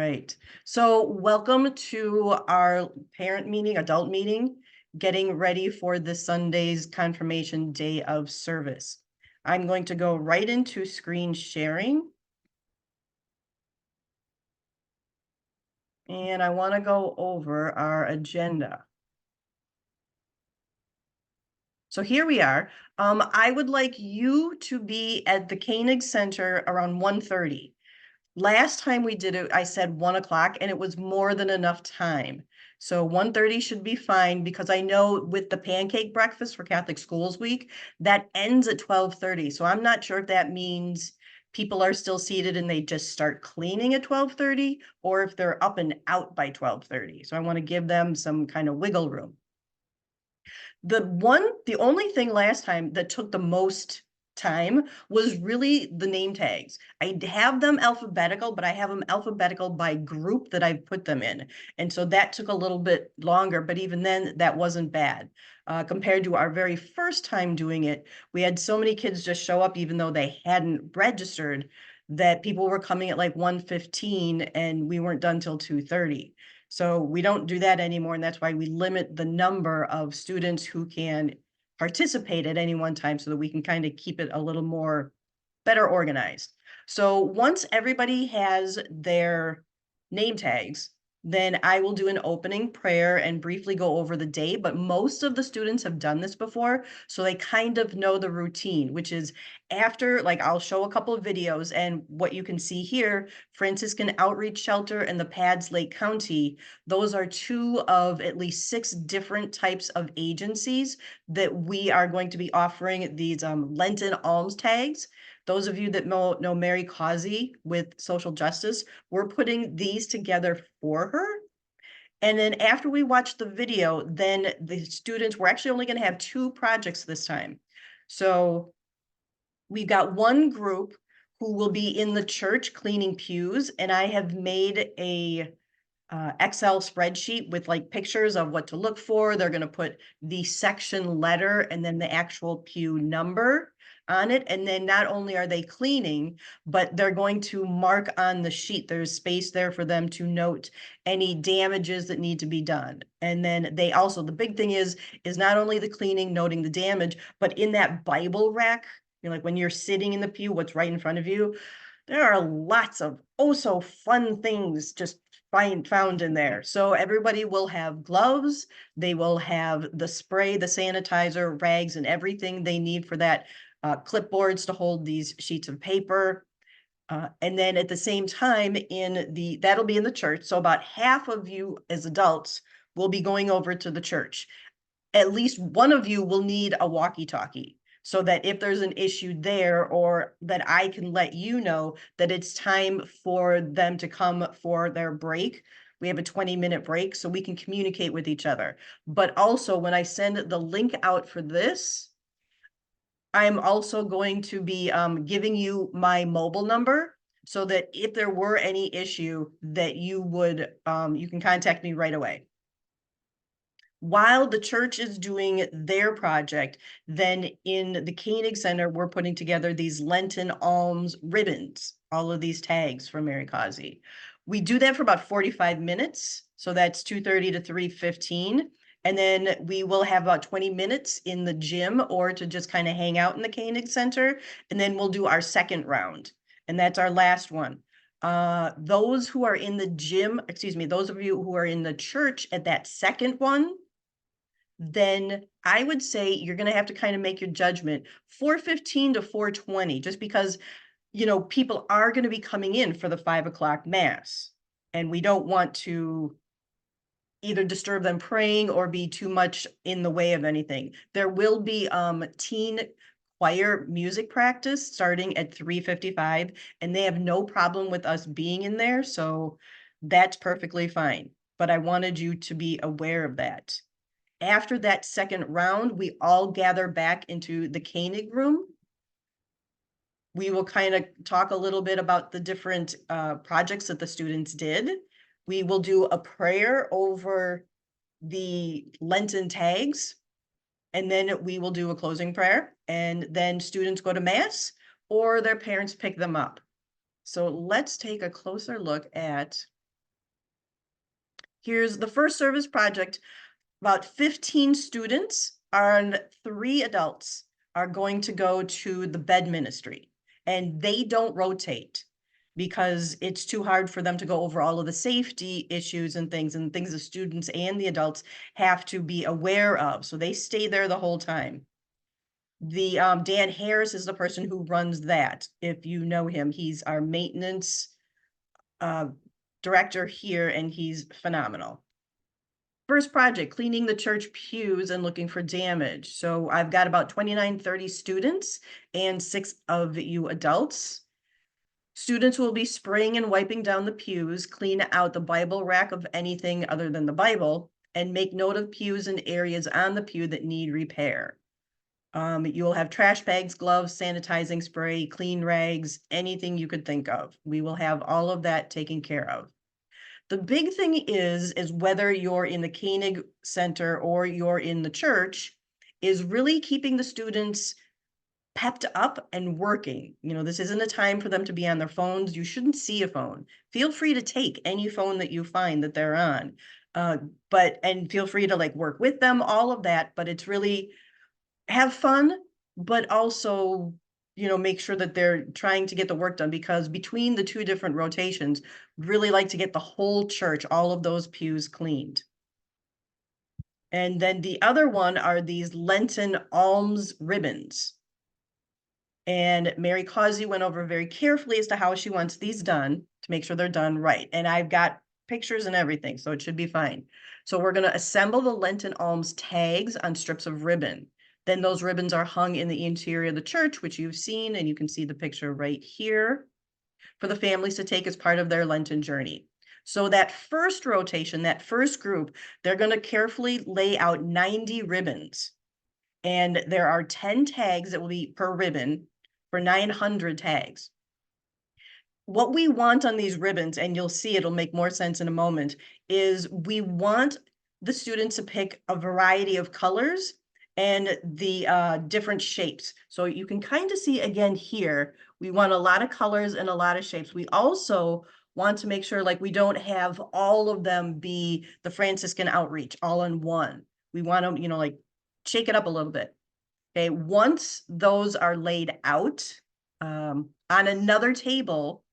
right. So welcome to our parent meeting, adult meeting, getting ready for this Sunday's confirmation day of service. I'm going to go right into screen sharing. And I want to go over our agenda. So here we are. I would like you to be at the Koenig Center around 1:30. Last time we did it, I said 1 o'clock, and it was more than enough time. So 1:30 should be fine, because I know with the pancake breakfast for Catholic Schools Week, that ends at 12:30. So I'm not sure if that means people are still seated and they just start cleaning at 12:30, or if they're up and out by 12:30. So I want to give them some kind of wiggle room. The only thing last time that took the most time was really the name tags. I have them alphabetical, but I have them alphabetical by group that I've put them in. And so that took a little bit longer, but even then that wasn't bad. Compared to our very first time doing it, we had so many kids just show up even though they hadn't registered, that people were coming at like 1:15 and we weren't done till 2:30. So we don't do that anymore, and that's why we limit the number of students who can participate at any one time, so that we can kind of keep it a little more better organized. So once everybody has their name tags, then I will do an opening prayer and briefly go over the day. But most of the students have done this before, so they kind of know the routine, which is after, like, I'll show a couple of videos, and what you can see here, Franciscan Outreach Shelter and the Pads Lake County, those are two of at least 6 different types of agencies that we are going to be offering these Lenten alms tags. Those of you that know Mary Causey with social justice, we're putting these together for her. And then after we watch the video, then the students, we're actually only going to have 2 projects this time. So we've got one group who will be in the church cleaning pews, and I have made a Excel spreadsheet with like pictures of what to look for. They're going to put the section letter and then the actual pew number on it. And then not only are they cleaning, but they're going to mark on the sheet. There's space there for them to note any damages that need to be done. And then they also, the big thing is not only the cleaning, noting the damage, but in that Bible rack, like when you're sitting in the pew, what's right in front of you, there are lots of oh so fun things just found in there. So everybody will have gloves, they will have the spray, the sanitizer, rags, and everything they need for that, clipboards to hold these sheets of paper. And then at the same time, that'll be in the church. So about half of you as adults will be going over to the church. At least one of you will need a walkie-talkie, so that if there's an issue there, or that I can let you know that it's time for them to come for their break. We have a 20-minute break, so we can communicate with each other. But also, when I send the link out for this, I'm also going to be giving you my mobile number, so that if there were any issue, that you can contact me right away. While the church is doing their project, then in the Koenig Center, we're putting together these Lenten alms ribbons, all of these tags from Mary Causey. We do that for about 45 minutes. So that's 2:30 to 3:15. And then we will have about 20 minutes in the gym, or to just kind of hang out in the Koenig Center. And then we'll do our second round. And that's our last one. Those who are in the gym, excuse me, those of you who are in the church at that second one, then I would say you're going to have to kind of make your judgment 4:15 to 4:20, just because, people are going to be coming in for the 5 o'clock mass, and we don't want to either disturb them praying or be too much in the way of anything. There will be teen choir music practice starting at 3:55, and they have no problem with us being in there, so that's perfectly fine. But I wanted you to be aware of that. After that second round, we all gather back into the Koenig room. We will kind of talk a little bit about the different projects that the students did. We will do a prayer over the Lenten tags, and then we will do a closing prayer, and then students go to mass, or their parents pick them up. So let's take a closer look at Here's the first service project. About 15 students and 3 adults are going to go to the bed ministry, and they don't rotate because it's too hard for them to go over all of the safety issues and things the students and the adults have to be aware of. So they stay there the whole time. The Dan Harris is the person who runs that. If you know him, he's our maintenance director here, and he's phenomenal. First project, cleaning the church pews and looking for damage. So I've got about 29, 30 students and 6 of you adults. Students will be spraying and wiping down the pews, clean out the Bible rack of anything other than the Bible, and make note of pews and areas on the pew that need repair. You will have trash bags, gloves, sanitizing spray, clean rags, anything you could think of. We will have all of that taken care of. The big thing is whether you're in the Koenig Center or you're in the church, is really keeping the students pepped up and working. You know, this isn't a time for them to be on their phones. You shouldn't see a phone. Feel free to take any phone that you find that they're on. And feel free to like work with them, all of that, but it's really have fun, but also, you know, make sure that they're trying to get the work done, because between the 2 different rotations, really like to get the whole church, all of those pews cleaned. And then the other one are these Lenten alms ribbons. And Mary Causey went over very carefully as to how she wants these done to make sure they're done right. And I've got pictures and everything, so it should be fine. So we're going to assemble the Lenten alms tags on strips of ribbon. Then those ribbons are hung in the interior of the church, which you've seen, and you can see the picture right here, for the families to take as part of their Lenten journey. So that first rotation, that first group, they're going to carefully lay out 90 ribbons. And there are 10 tags that will be per ribbon for 900 tags. What we want on these ribbons, and you'll see it'll make more sense in a moment, is we want the students to pick a variety of colors and the different shapes. So you can kind of see again here, we want a lot of colors and a lot of shapes. We also want to make sure like we don't have all of them be the Franciscan outreach all in one. We want to, you know, like shake it up a little bit. Okay, once those are laid out on another table,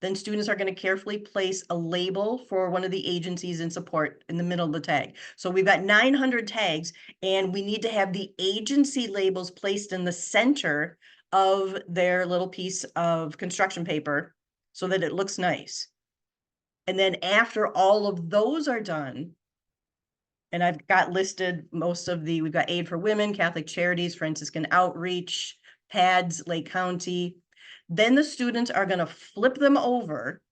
then students are going to carefully place a label for one of the agencies in support in the middle of the tag. So we've got 900 tags, and we need to have the agency labels placed in the center of their little piece of construction paper so that it looks nice. And then after all of those are done, and I've got listed most of we've got Aid for Women, Catholic Charities, Franciscan Outreach, PADS, Lake County. Then the students are going to flip them over.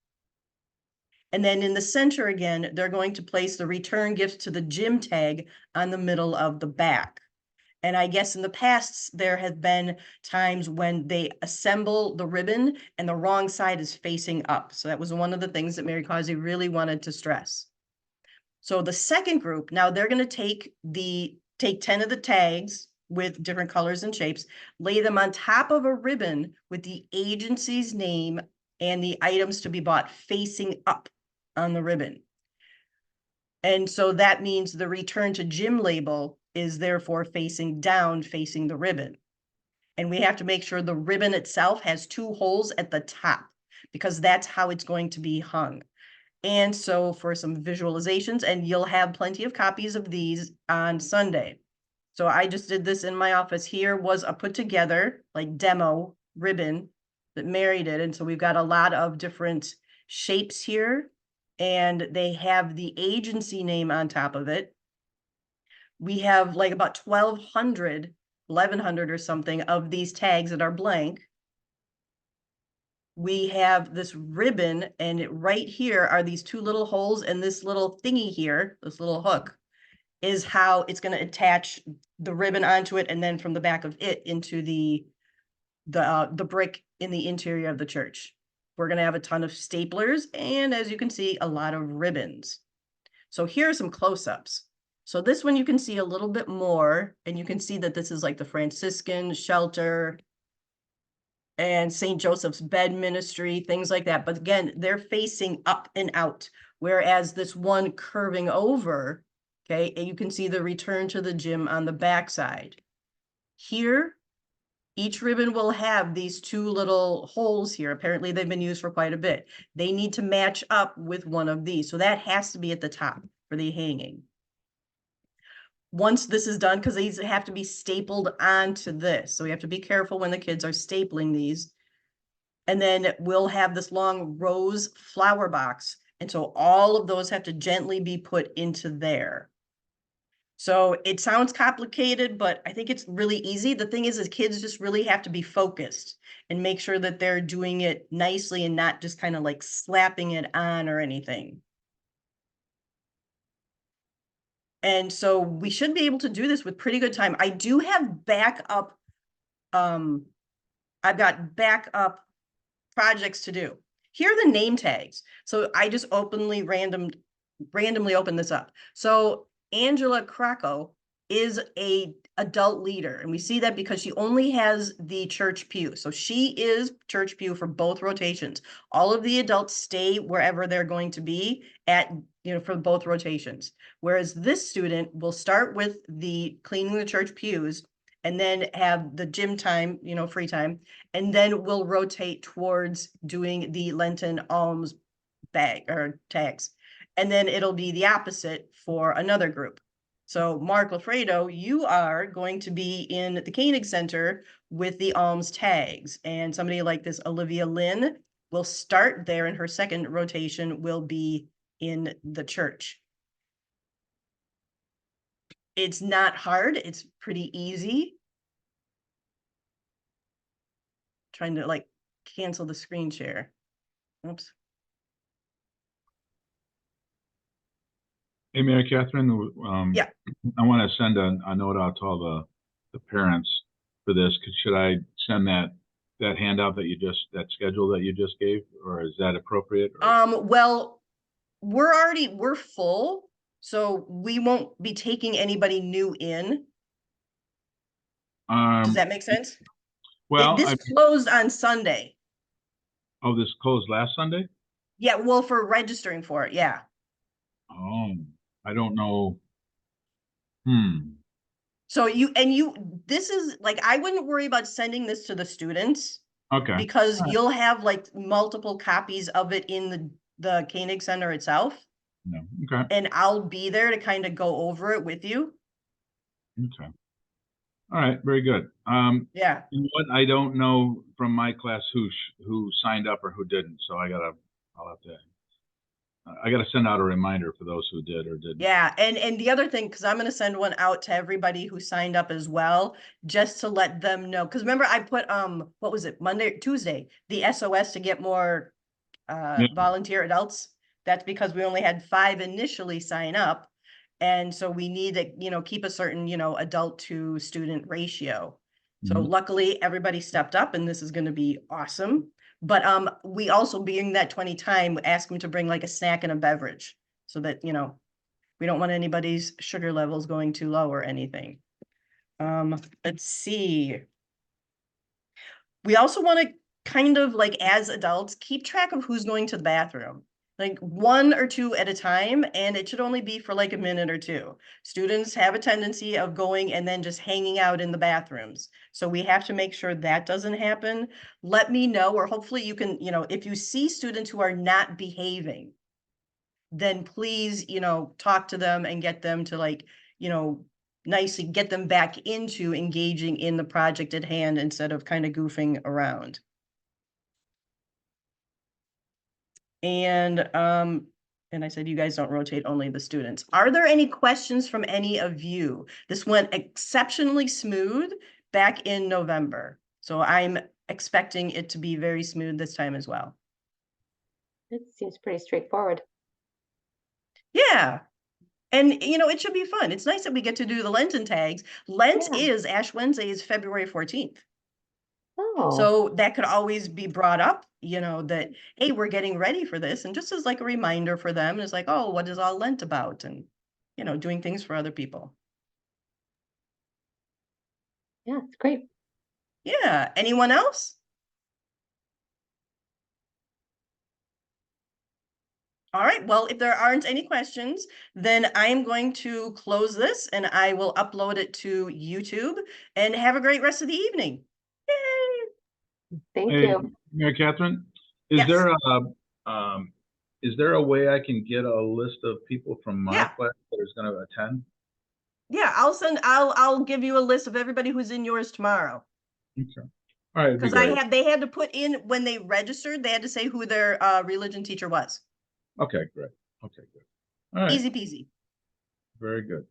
And then in the center again, they're going to place the return gifts to the gym tag on the middle of the back. And I guess in the past, there have been times when they assemble the ribbon and the wrong side is facing up. So that was one of the things that Mary Causey really wanted to stress. So the second group, now they're going to take 10 of the tags with different colors and shapes, lay them on top of a ribbon with the agency's name and the items to be bought facing up on the ribbon. And so that means the return to gym label is therefore facing down, facing the ribbon. And we have to make sure the ribbon itself has 2 holes at the top, because that's how it's going to be hung. And so for some visualizations, and you'll have plenty of copies of these on Sunday. So I just did this in my office. Here was a put together like demo ribbon that Mary did. And so we've got a lot of different shapes here, and they have the agency name on top of it. We have like about 1,100 or something of these tags that are blank. We have this ribbon, and right here are these 2 little holes, and this little thingy here, this little hook, is how it's going to attach the ribbon onto it, and then from the back of it into the brick in the interior of the church. We're going to have a ton of staplers, and as you can see, a lot of ribbons. So here are some close-ups. So this one you can see a little bit more, and you can see that this is like the Franciscan shelter. and St. Joseph's Bed Ministry, things like that. But again, they're facing up and out, whereas this one curving over, okay, and you can see the return to the gym on the backside. Here, each ribbon will have these two little holes here. Apparently, they've been used for quite a bit. They need to match up with one of these. So that has to be at the top for the hanging. Once this is done, because these have to be stapled onto this. So we have to be careful when the kids are stapling these. And then we'll have this long rose flower box. And so all of those have to gently be put into there. So it sounds complicated, but I think it's really easy. The thing is kids just really have to be focused and make sure that they're doing it nicely and not just kind of like slapping it on or anything. And so we should be able to do this with pretty good time. I do have backup, I've got backup projects to do. Here are the name tags. So I just randomly open this up. So Angela Krakow is a adult leader, and we see that because she only has the church pew. So she is church pew for both rotations. All of the adults stay wherever they're going to be at, for both rotations. Whereas this student will start with the cleaning the church pews and then have the gym time, free time, and then we'll rotate towards doing the Lenten alms bag or tags. And then it'll be the opposite for another group. So Mark Lafredo, you are going to be in the Koenig Center with the alms tags. And somebody like this, Olivia Lynn, will start there, and her second rotation will be in the church. It's not hard. It's pretty easy. Trying to like cancel the screen share. Oops. Hey, Mary Catherine, Yeah. I want to send a note out to all the parents for this. Should I send that handout that schedule that you just gave, or is that appropriate? Well, we're full, so we won't be taking anybody new in. Does that make sense? Well, This closed on Sunday. Oh, this closed last Sunday? Yeah, well, for registering for it, yeah. Oh, I don't know. So this is like, I wouldn't worry about sending this to the students. Okay. Because you'll have like multiple copies of it in the Koenig Center itself. Yeah. Okay. And I'll be there to kind of go over it with you. Okay. All right. Very good. Yeah. What I don't know from my class who signed up or who didn't, so I'll have to. I got to send out a reminder for those who did or didn't. Yeah, and the other thing, because I'm going to send one out to everybody who signed up as well, just to let them know. Because remember, I put what was it, Tuesday, the SOS to get more volunteer adults. That's because we only had 5 initially sign up, and so we need to keep a certain adult to student ratio. So luckily, everybody stepped up, and this is going to be awesome. But we also, being that 20 time, ask them to bring like a snack and a beverage so that, we don't want anybody's sugar levels going too low or anything. Let's see. We also want to kind of like, as adults, keep track of who's going to the bathroom. Like 1 or 2 at a time, and it should only be for like a minute or 2. Students have a tendency of going and then just hanging out in the bathrooms. So we have to make sure that doesn't happen. Let me know, or hopefully you can, if you see students who are not behaving, then please, talk to them and get them to like, nicely get them back into engaging in the project at hand instead of kind of goofing around. And I said, you guys don't rotate, only the students. Are there any questions from any of you? This went exceptionally smooth back in November. So I'm expecting it to be very smooth this time as well. It seems pretty straightforward. Yeah. And, it should be fun. It's nice that we get to do the Lenten tags. Lent is Ash Wednesday is February 14th. Oh. So that could always be brought up, that, hey, we're getting ready for this. And just as like a reminder for them, it's like, oh, what is all Lent about? And, doing things for other people. Yeah, it's great. Yeah. Anyone else? All right, well, if there aren't any questions, then I am going to close this and I will upload it to YouTube, and have a great rest of the evening. Yay! Thank Hey, you. Mary Catherine, is Yes. there a way I can get a list of people from my Yeah. class that is gonna attend? Yeah, I'll give you a list of everybody who's in yours tomorrow. Okay. All right, it'd be Because great. they had to put in, when they registered, they had to say who their religion teacher was. Okay, great. Okay, good. All right, Easy peasy. very good.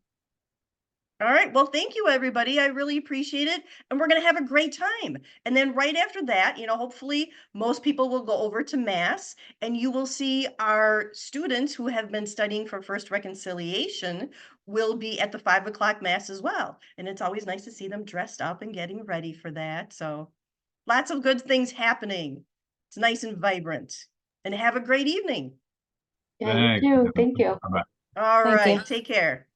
All right, well, thank you, everybody. I really appreciate it. And we're going to have a great time. And then right after that, hopefully most people will go over to Mass, and you will see our students who have been studying for First Reconciliation will be at the 5 o'clock Mass as well. And it's always nice to see them dressed up and getting ready for that. So lots of good things happening. It's nice and vibrant. And have a great evening. Yeah, you Thanks. too. Thank you. Bye-bye. All Thank you. right, take care.